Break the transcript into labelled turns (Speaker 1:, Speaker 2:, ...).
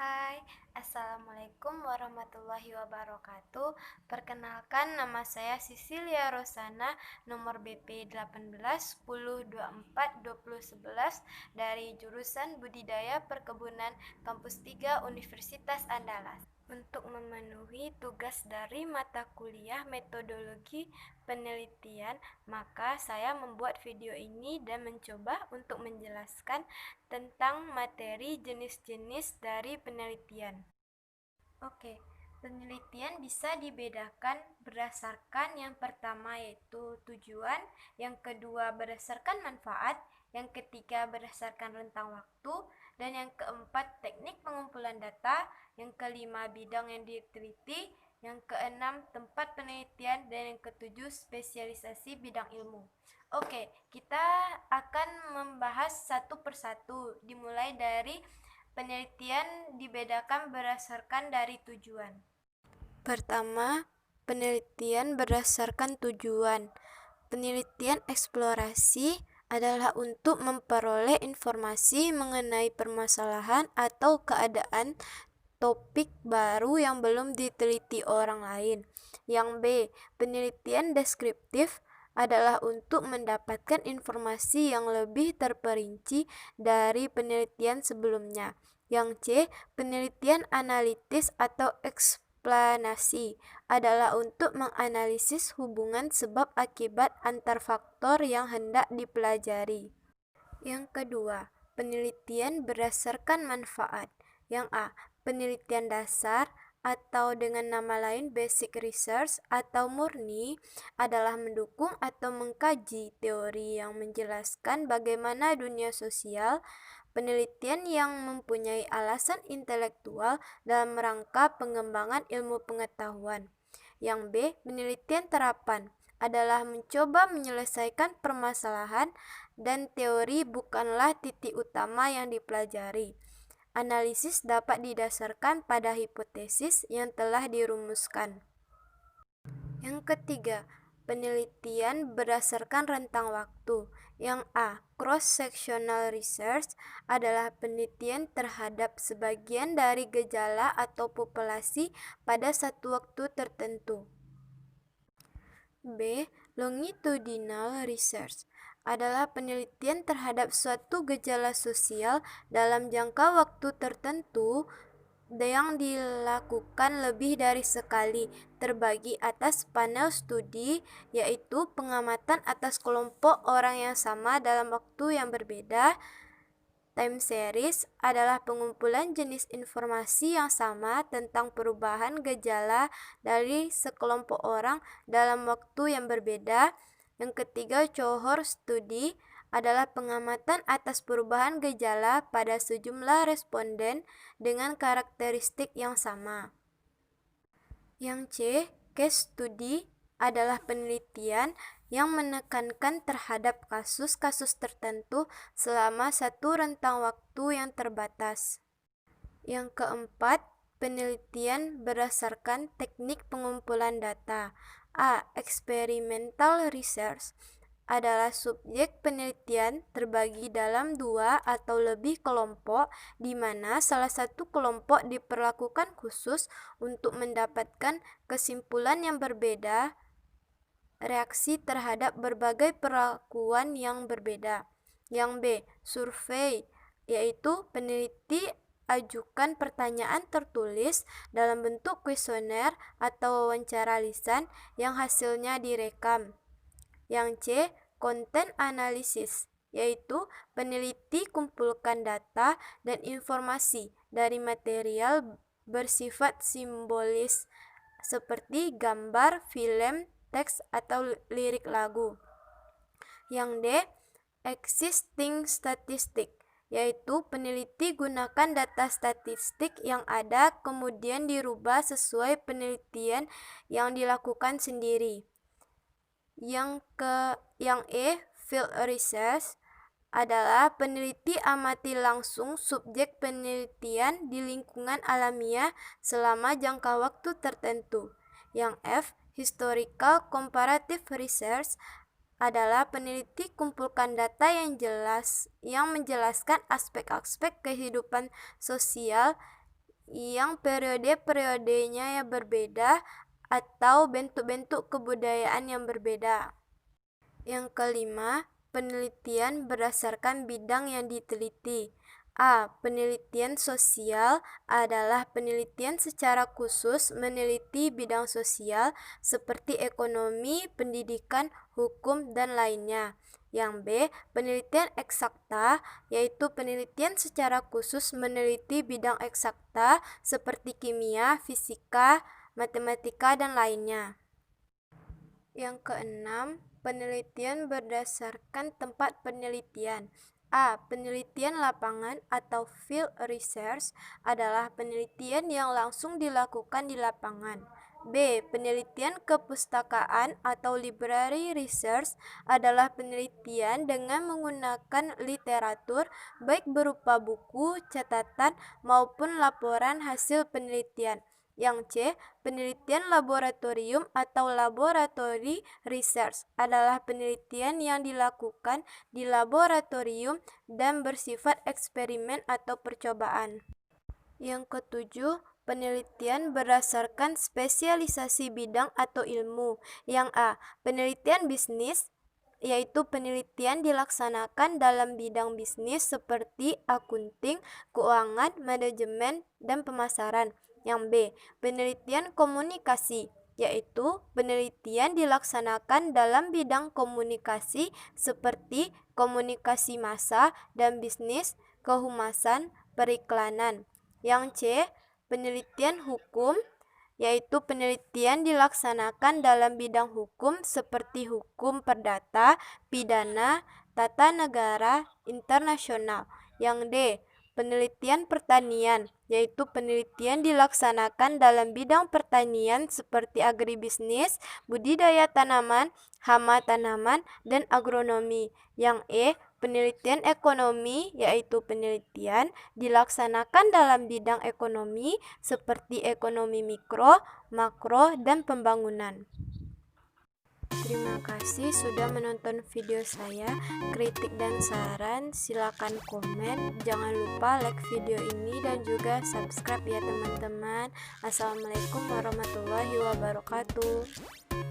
Speaker 1: Hai, Assalamualaikum warahmatullahi wabarakatuh. Perkenalkan, nama saya Sisilia Rosana, nomor BP 1810242011 dari jurusan Budidaya Perkebunan Kampus 3 Universitas Andalas. Untuk memenuhi tugas dari mata kuliah metodologi penelitian, maka saya membuat video ini dan mencoba untuk menjelaskan tentang materi jenis-jenis dari penelitian. Oke, penelitian bisa dibedakan berdasarkan yang pertama yaitu tujuan, yang kedua berdasarkan manfaat, yang ketiga berdasarkan rentang waktu, dan yang keempat teknik pengumpulan data, yang kelima bidang yang diteliti, yang keenam tempat penelitian, dan yang ketujuh spesialisasi bidang ilmu. Oke, kita akan membahas satu persatu, dimulai dari penelitian dibedakan berdasarkan dari tujuan. Pertama, penelitian berdasarkan tujuan. Penelitian eksplorasi adalah untuk memperoleh informasi mengenai permasalahan atau keadaan topik baru yang belum diteliti orang lain. Yang B, penelitian deskriptif adalah untuk mendapatkan informasi yang lebih terperinci dari penelitian sebelumnya. Yang C, penelitian analitis atau eksplanasi adalah untuk menganalisis hubungan sebab akibat antar faktor yang hendak dipelajari. Yang kedua, penelitian berdasarkan manfaat. Yang A, penelitian dasar atau dengan nama lain basic research atau murni adalah mendukung atau mengkaji teori yang menjelaskan bagaimana dunia sosial, penelitian yang mempunyai alasan intelektual dalam rangka pengembangan ilmu pengetahuan. Yang B, penelitian terapan adalah mencoba menyelesaikan permasalahan dan teori bukanlah titik utama yang dipelajari. Analisis dapat didasarkan pada hipotesis yang telah dirumuskan. Yang ketiga, penelitian berdasarkan rentang waktu. Yang A, cross-sectional research adalah penelitian terhadap sebagian dari gejala atau populasi pada satu waktu tertentu. B, longitudinal research adalah penelitian terhadap suatu gejala sosial dalam jangka waktu tertentu yang dilakukan lebih dari sekali, terbagi atas panel studi, yaitu pengamatan atas kelompok orang yang sama dalam waktu yang berbeda. Time series adalah pengumpulan jenis informasi yang sama tentang perubahan gejala dari sekelompok orang dalam waktu yang berbeda. Yang ketiga, cohort study adalah pengamatan atas perubahan gejala pada sejumlah responden dengan karakteristik yang sama. Yang C, case study adalah penelitian yang menekankan terhadap kasus-kasus tertentu selama satu rentang waktu yang terbatas. Yang keempat, penelitian berdasarkan teknik pengumpulan data. A, experimental research adalah subjek penelitian terbagi dalam dua atau lebih kelompok, di mana salah satu kelompok diperlakukan khusus untuk mendapatkan kesimpulan yang berbeda reaksi terhadap berbagai perlakuan yang berbeda. Yang B, survei, yaitu peneliti ajukan pertanyaan tertulis dalam bentuk kuesioner atau wawancara lisan yang hasilnya direkam. Yang C, content analysis, yaitu peneliti kumpulkan data dan informasi dari material bersifat simbolis seperti gambar, film, teks, atau lirik lagu. Yang D, existing statistic, yaitu peneliti gunakan data statistik yang ada kemudian dirubah sesuai penelitian yang dilakukan sendiri. Yang E, field research adalah peneliti amati langsung subjek penelitian di lingkungan alamiah selama jangka waktu tertentu. Yang F, historical comparative research adalah peneliti kumpulkan data yang menjelaskan aspek-aspek kehidupan sosial yang periode-periodenya yang berbeda atau bentuk-bentuk kebudayaan yang berbeda. Yang kelima, penelitian berdasarkan bidang yang diteliti. A. Penelitian sosial adalah penelitian secara khusus meneliti bidang sosial seperti ekonomi, pendidikan, hukum, dan lainnya. Yang B. Penelitian eksakta, yaitu penelitian secara khusus meneliti bidang eksakta seperti kimia, fisika, matematika, dan lainnya. Yang keenam, penelitian berdasarkan tempat penelitian. A. Penelitian lapangan atau field research adalah penelitian yang langsung dilakukan di lapangan. B. Penelitian kepustakaan atau library research adalah penelitian dengan menggunakan literatur, baik berupa buku, catatan, maupun laporan hasil penelitian. Yang C. Penelitian laboratorium atau laboratory research adalah penelitian yang dilakukan di laboratorium dan bersifat eksperimen atau percobaan. Yang ketujuh, penelitian berdasarkan spesialisasi bidang atau ilmu. Yang A. Penelitian bisnis, yaitu penelitian dilaksanakan dalam bidang bisnis seperti akunting, keuangan, manajemen, dan pemasaran. Yang B. Penelitian komunikasi, yaitu penelitian dilaksanakan dalam bidang komunikasi seperti komunikasi massa dan bisnis, kehumasan, periklanan. Yang C. Penelitian hukum, yaitu penelitian dilaksanakan dalam bidang hukum seperti hukum perdata, pidana, tata negara, internasional. Yang D. Penelitian pertanian, yaitu penelitian dilaksanakan dalam bidang pertanian seperti agribisnis, budidaya tanaman, hama tanaman, dan agronomi. Yang E. Penelitian ekonomi, yaitu penelitian dilaksanakan dalam bidang ekonomi seperti ekonomi mikro, makro, dan pembangunan. Terima kasih sudah menonton video saya. Kritik dan saran silakan komen. Jangan lupa like video ini dan juga subscribe ya teman-teman. Assalamualaikum warahmatullahi wabarakatuh.